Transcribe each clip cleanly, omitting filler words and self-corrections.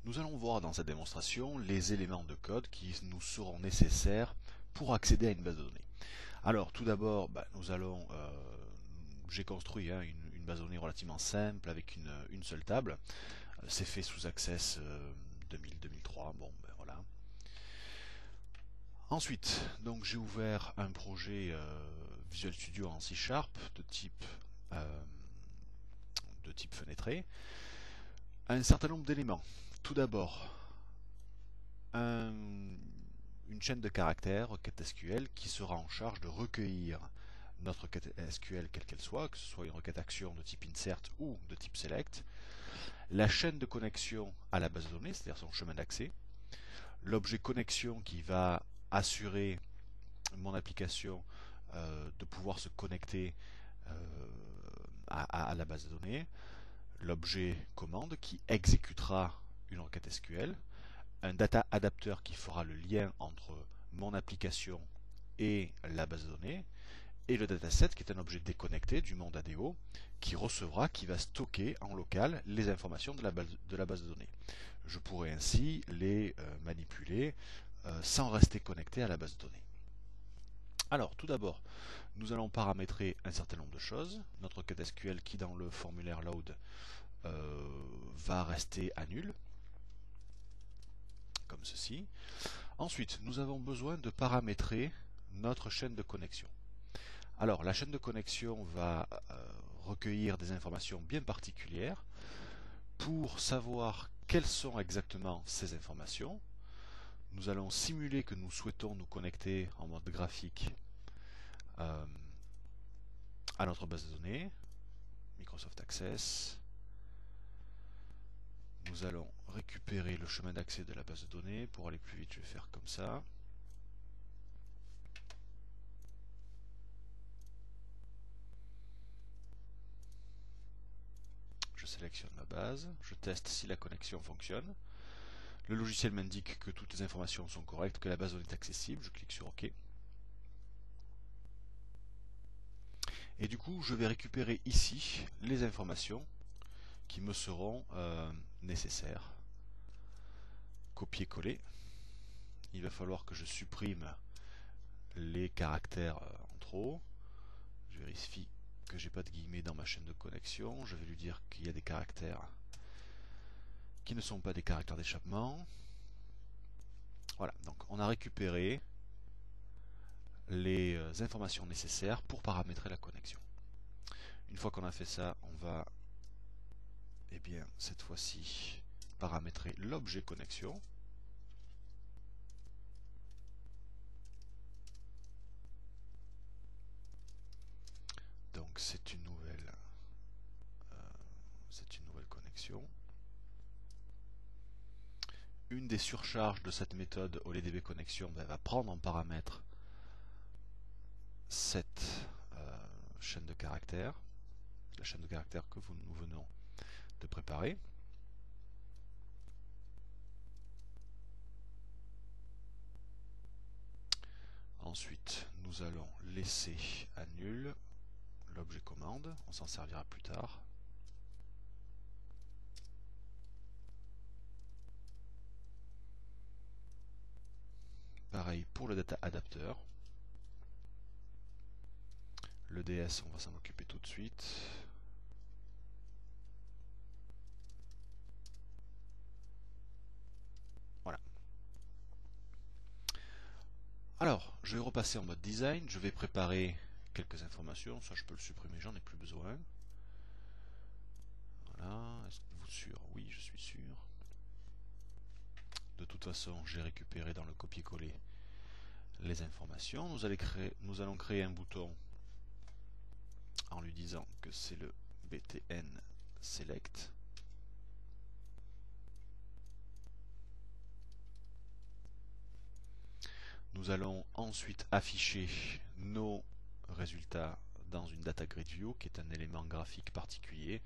Nous allons voir dans cette démonstration les éléments de code qui nous seront nécessaires pour accéder à une base de données. Alors tout d'abord, j'ai construit une base de données relativement simple avec une seule table. C'est fait sous Access 2000-2003. Bon, ben voilà. Ensuite, donc j'ai ouvert un projet Visual Studio en C# de type fenêtré. Un certain nombre d'éléments. Tout d'abord, une chaîne de caractères, requête SQL, qui sera en charge de recueillir notre requête SQL quelle qu'elle soit, que ce soit une requête action de type insert ou de type select, la chaîne de connexion à la base de données, c'est-à-dire son chemin d'accès, l'objet connexion qui va assurer mon application de pouvoir se connecter à la base de données, l'objet commande qui exécutera une requête SQL, un data adapter qui fera le lien entre mon application et la base de données, et le dataset qui est un objet déconnecté du monde ADO qui va stocker en local les informations de la base de données. Je pourrais ainsi les manipuler sans rester connecté à la base de données. Alors, tout d'abord, nous allons paramétrer un certain nombre de choses. Notre requête SQL qui, dans le formulaire load, va rester à nul, comme ceci. Ensuite, nous avons besoin de paramétrer notre chaîne de connexion. Alors, la chaîne de connexion va recueillir des informations bien particulières. Pour savoir quelles sont exactement ces informations, nous allons simuler que nous souhaitons nous connecter en mode graphique à notre base de données, Microsoft Access. Nous allons récupérer le chemin d'accès de la base de données. Pour aller plus vite, je vais faire comme ça. Je sélectionne ma base, je teste si la connexion fonctionne. Le logiciel m'indique que toutes les informations sont correctes, que la base de données est accessible. Je clique sur OK. Et du coup, je vais récupérer ici les informations qui me seront nécessaires. Copier-coller. Il va falloir que je supprime les caractères en trop. Je vérifie que j'ai pas de guillemets dans ma chaîne de connexion. Je vais lui dire qu'il y a des caractères qui ne sont pas des caractères d'échappement. Voilà, donc on a récupéré les informations nécessaires pour paramétrer la connexion. Une fois qu'on a fait ça, on va cette fois-ci paramétrer l'objet connexion. Donc c'est une nouvelle connexion. Une des surcharges de cette méthode OLEDB connexion va prendre en paramètre cette chaîne de caractères, la chaîne de caractères que nous venons de préparer. Ensuite, nous allons laisser à nul l'objet commande, on s'en servira plus tard. Pareil pour le data adapter. Le DS, on va s'en occuper tout de suite. Voilà. Alors, je vais repasser en mode design. Je vais préparer quelques informations. Ça, je peux le supprimer, j'en ai plus besoin. Voilà. Êtes-vous sûr? Oui, je suis sûr. De toute façon, j'ai récupéré dans le copier-coller les informations. Nous allons créer un bouton en lui disant que c'est le btn select. Nous allons ensuite afficher nos résultats dans une data grid view qui est un élément graphique particulier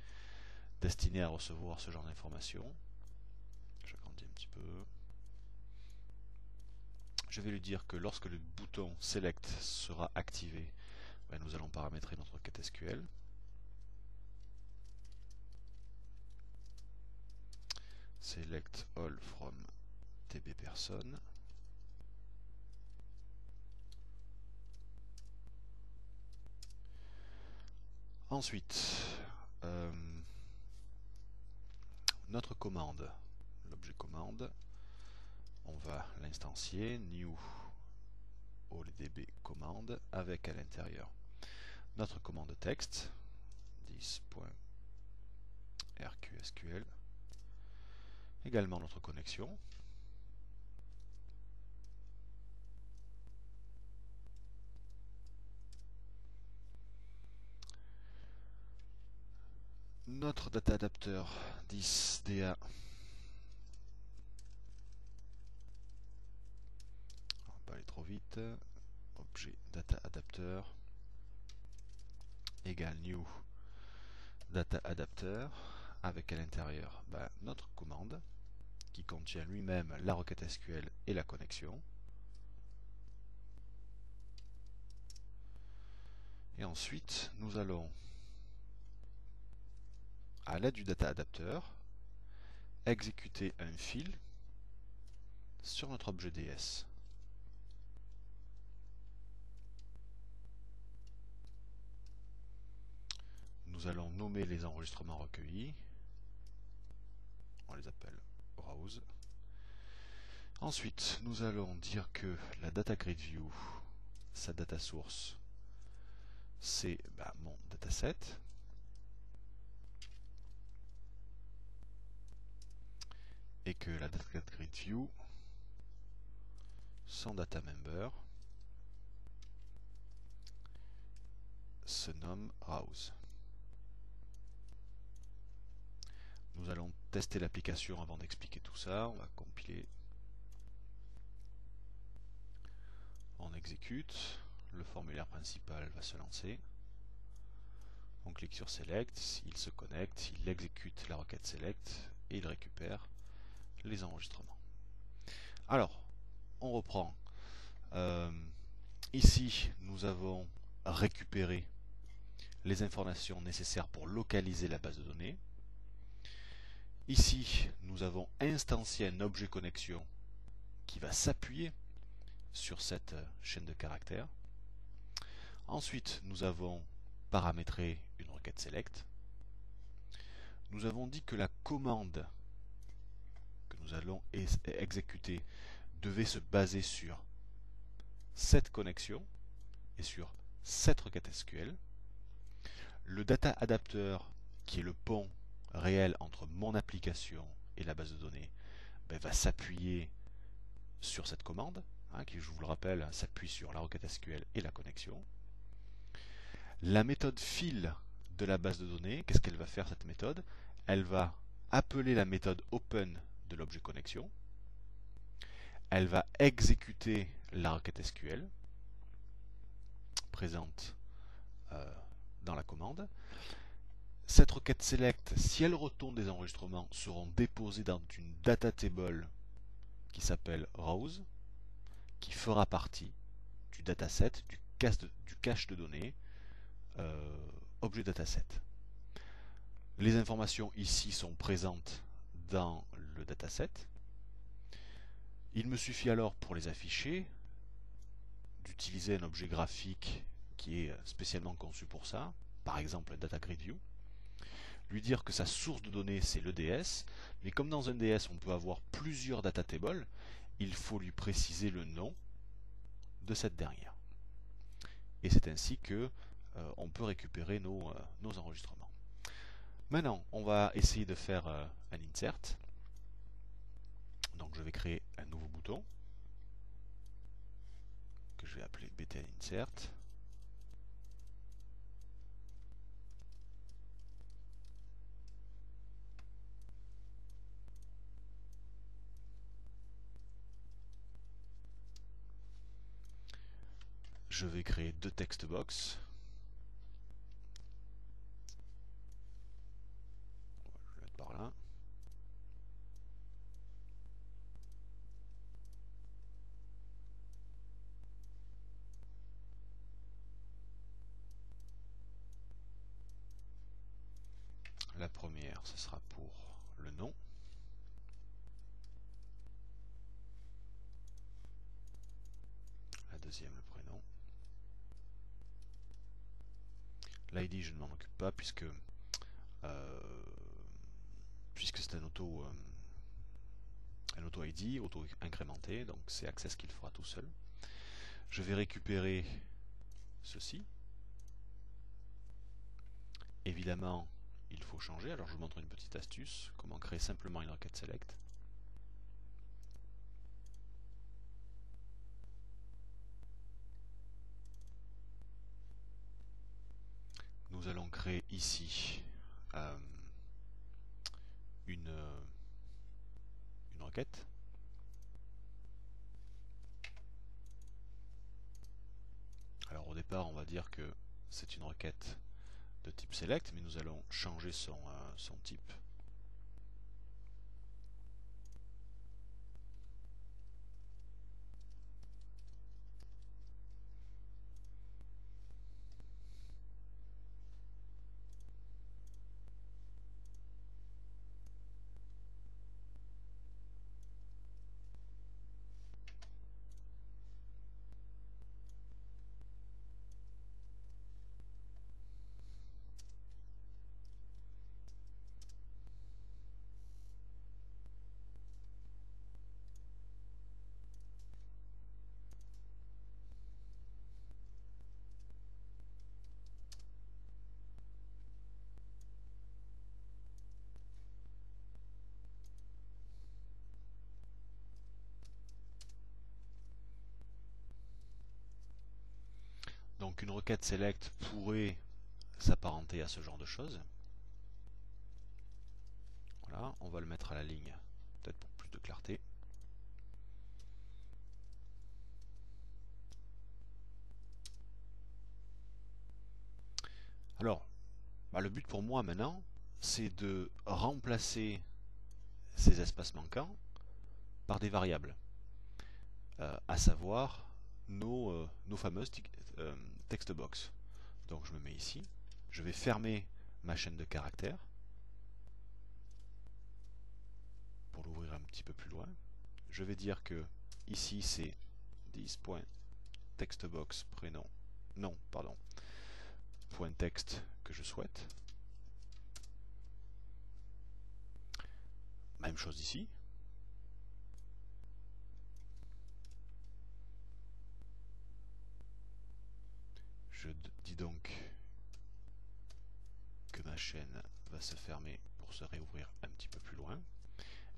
destiné à recevoir ce genre d'informations. J'agrandis un petit peu. Je vais lui dire que lorsque le bouton select sera activé, nous allons paramétrer notre requête SQL. select all from tb person. Ensuite, notre commande, l'objet commande, on va l'instancier new alldb commande avec à l'intérieur notre commande texte 10.rqsql, également notre connexion, notre data adapter 10da, on va pas aller trop vite, objet data adapter égale new data adapter avec à l'intérieur notre commande qui contient lui-même la requête SQL et la connexion. Et ensuite, nous allons, à l'aide du data adapter, exécuter un fil sur notre objet DS. Nous allons nommer les enregistrements recueillis. On les appelle browse. Ensuite, nous allons dire que la data grid view, sa data source, c'est mon dataset. Et que la data grid view, son data member, se nomme browse. Nous allons tester l'application avant d'expliquer tout ça. On va compiler. On exécute. Le formulaire principal va se lancer. On clique sur Select. Il se connecte. Il exécute la requête Select. Et il récupère les enregistrements. Alors, on reprend. Ici, nous avons récupéré les informations nécessaires pour localiser la base de données. Ici, nous avons instancié un objet connexion qui va s'appuyer sur cette chaîne de caractères. Ensuite, nous avons paramétré une requête select. Nous avons dit que la commande que nous allons exécuter devait se baser sur cette connexion et sur cette requête SQL. Le data adapter, qui est le pont réel entre mon application et la base de données, va s'appuyer sur cette commande, qui, je vous le rappelle, s'appuie sur la requête SQL et la connexion. La méthode fill de la base de données, qu'est-ce qu'elle va faire cette méthode? Elle va appeler la méthode open de l'objet connexion. Elle va exécuter la requête SQL présente dans la commande. Cette requête select, si elle retourne des enregistrements, seront déposés dans une data table qui s'appelle rows, qui fera partie du dataset, du cache de données objet dataset. Les informations ici sont présentes dans le dataset. Il me suffit alors pour les afficher d'utiliser un objet graphique qui est spécialement conçu pour ça, par exemple un data grid view, lui dire que sa source de données c'est le DS, mais comme dans un DS on peut avoir plusieurs data tables, il faut lui préciser le nom de cette dernière. Et c'est ainsi que on peut récupérer nos enregistrements. Maintenant, on va essayer de faire un insert. Donc je vais créer un nouveau bouton que je vais appeler btl insert. Je vais créer deux text box. Je vais le mettre par là. La première, ce sera pour le nom. deuxième le prénom. L'ID je ne m'en occupe pas puisque c'est un auto ID, auto incrémenté, donc c'est Access qui le fera tout seul. Je vais récupérer ceci. Évidemment, il faut changer, alors je vous montre une petite astuce, comment créer simplement une requête select. Nous allons créer ici une requête. Alors au départ, on va dire que c'est une requête de type select, mais nous allons changer son type. Donc une requête select pourrait s'apparenter à ce genre de choses. Voilà, on va le mettre à la ligne, peut-être pour plus de clarté. Alors, le but pour moi maintenant, c'est de remplacer ces espaces manquants par des variables, à savoir nos fameuses text box. Donc je me mets ici, je vais fermer ma chaîne de caractères pour l'ouvrir un petit peu plus loin. Je vais dire que ici c'est 10.textbox prénom, non, pardon, point texte que je souhaite. Même chose ici. Je dis donc que ma chaîne va se fermer pour se réouvrir un petit peu plus loin.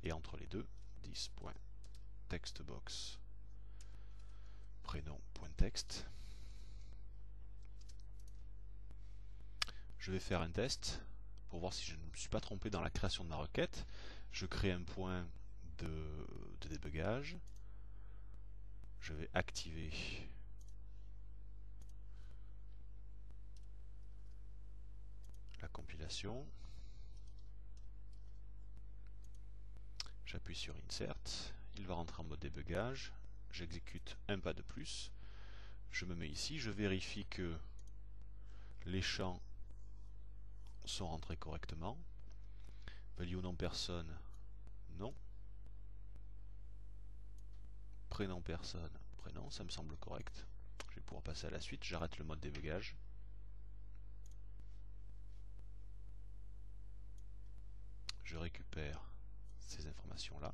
Et entre les deux, 10.textbox prénom.text. Je vais faire un test pour voir si je ne me suis pas trompé dans la création de ma requête. Je crée un point de débugage. Je vais activer la compilation. J'appuie sur Insert. Il va rentrer en mode débugage. J'exécute un pas de plus. Je me mets ici. Je vérifie que les champs sont rentrés correctement. Value nom personne, non. Prénom personne, prénom, ça me semble correct. Je vais pouvoir passer à la suite. J'arrête le mode débugage. Je récupère ces informations-là.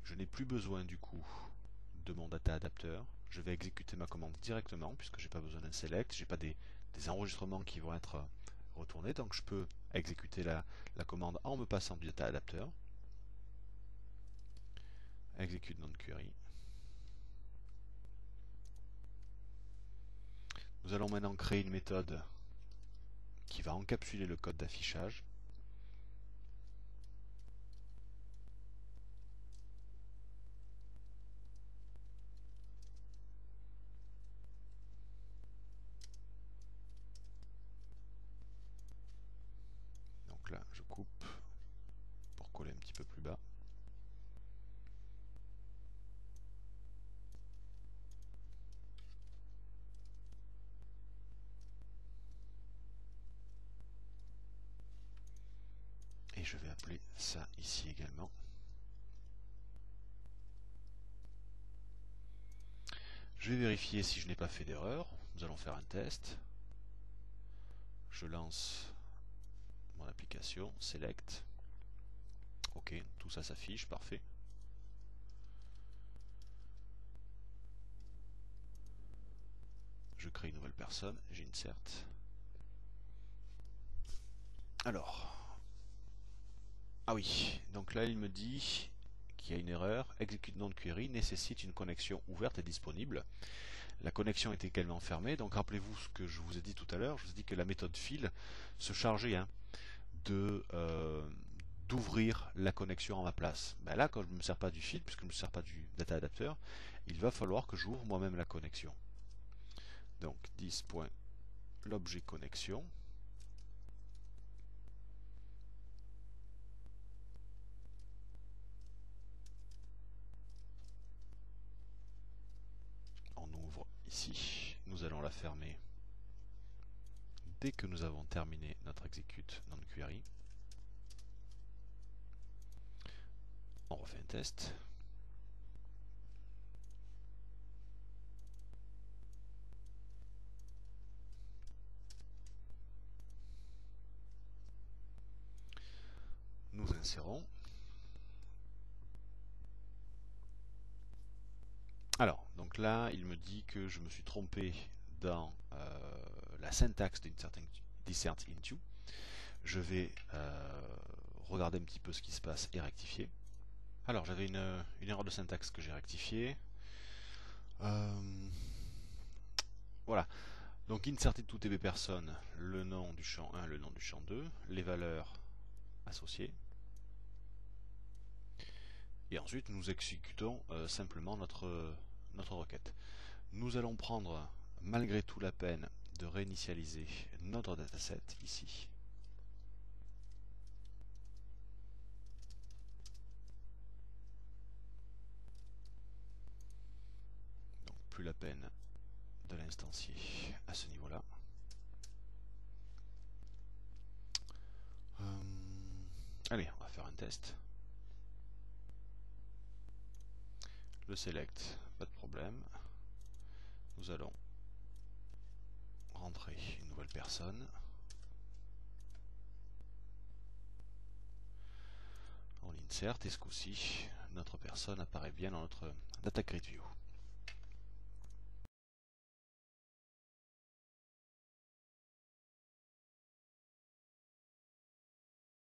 Je n'ai plus besoin du coup de mon data adapteur. Je vais exécuter ma commande directement puisque j'ai pas besoin d'un select, j'ai pas des enregistrements qui vont être retournés, donc je peux exécuter la commande en me passant du data adapteur. Execute non-query. Nous allons maintenant créer une méthode qui va encapsuler le code d'affichage. Donc là, je coupe pour coller un petit peu plus bas. je vais appeler ça ici également. Je vais vérifier si je n'ai pas fait d'erreur. Nous allons faire un test. Je lance mon application, select. Ok, tout ça s'affiche, parfait. Je crée une nouvelle personne, j'insert. Alors, ah oui, donc là il me dit qu'il y a une erreur. Execute non query nécessite une connexion ouverte et disponible. La connexion est également fermée, donc rappelez-vous ce que je vous ai dit tout à l'heure. Je vous ai dit que la méthode fill se chargeait d'ouvrir la connexion en ma place. Ben là, quand je ne me sers pas du fill, puisque je ne me sers pas du data adapter, il va falloir que j'ouvre moi-même la connexion. Donc 10.l'objet connexion. On ouvre ici. Nous allons la fermer dès que nous avons terminé notre execute non-query. On refait un test. Nous insérons. Alors, donc là, il me dit que je me suis trompé dans la syntaxe d'insert into. Je vais regarder un petit peu ce qui se passe et rectifier. Alors, j'avais une erreur de syntaxe que j'ai rectifiée. Voilà. Donc, inserted to TB personne, le nom du champ 1, le nom du champ 2, les valeurs associées. Et ensuite, nous exécutons simplement notre requête. Nous allons prendre, malgré tout, la peine de réinitialiser notre dataset ici. Donc, plus la peine de l'instancier à ce niveau-là. Allez, on va faire un test. Le select, pas de problème. Nous allons rentrer une nouvelle personne. On l'insert et ce coup-ci, notre personne apparaît bien dans notre Data Grid View.